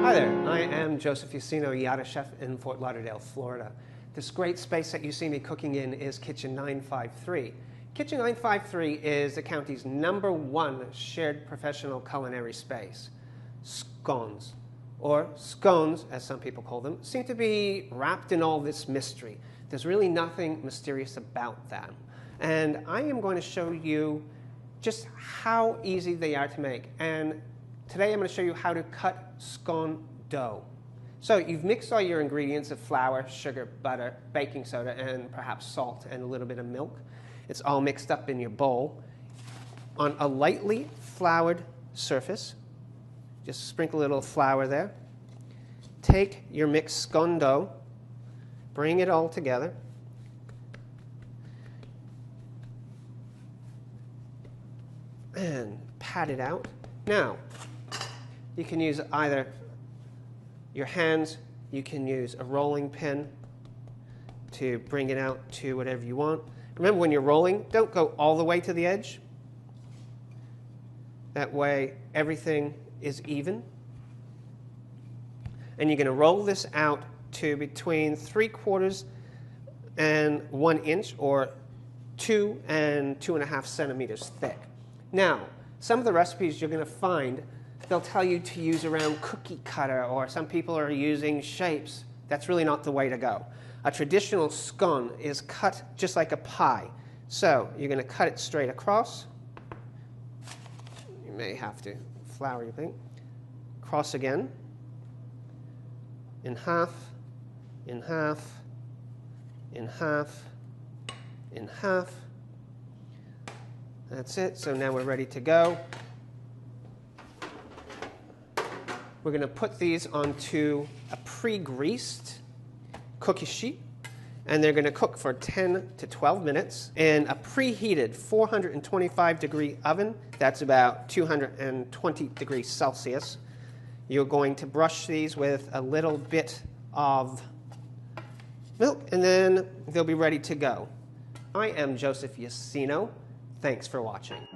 Hi there, I am Joseph Yacino, Yada Chef in Fort Lauderdale, Florida. This great space that you see me cooking in is Kitchen 953. Kitchen 953 is the county's #1 shared professional culinary space. Scones, or scones as some people call them, seem to be wrapped in all this mystery. There's really nothing mysterious about them. And I am going to show you just how easy they are to make. And today I'm going to show you how to cut scone dough. So you've mixed all your ingredients of flour, sugar, butter, baking soda, and perhaps salt and a little bit of milk. It's all mixed up in your bowl. On a lightly floured surface, just sprinkle a little flour there. Take your mixed scone dough, bring it all together. And pat it out. Now, you can use either your hands, you can use a rolling pin to bring it out to whatever you want. Remember, when you're rolling, don't go all the way to the edge. That way, everything is even. And you're going to roll this out to between 3/4 and 1 inch, or 2 and 2.5 centimeters thick. Now, some of the recipes you're going to find, they'll tell you to use around cookie cutter, or some people are using shapes. That's really not the way to go. A traditional scone is cut just like a pie. So you're going to cut it straight across. You may have to flour your thing. Cross again. In half, in half, in half, in half. That's it. So now we're ready to go. We're going to put these onto a pre-greased cookie sheet, and they're going to cook for 10 to 12 minutes in a preheated 425-degree oven. That's about 220 degrees Celsius. You're going to brush these with a little bit of milk, and then they'll be ready to go. I am Joseph Yacino. Thanks for watching.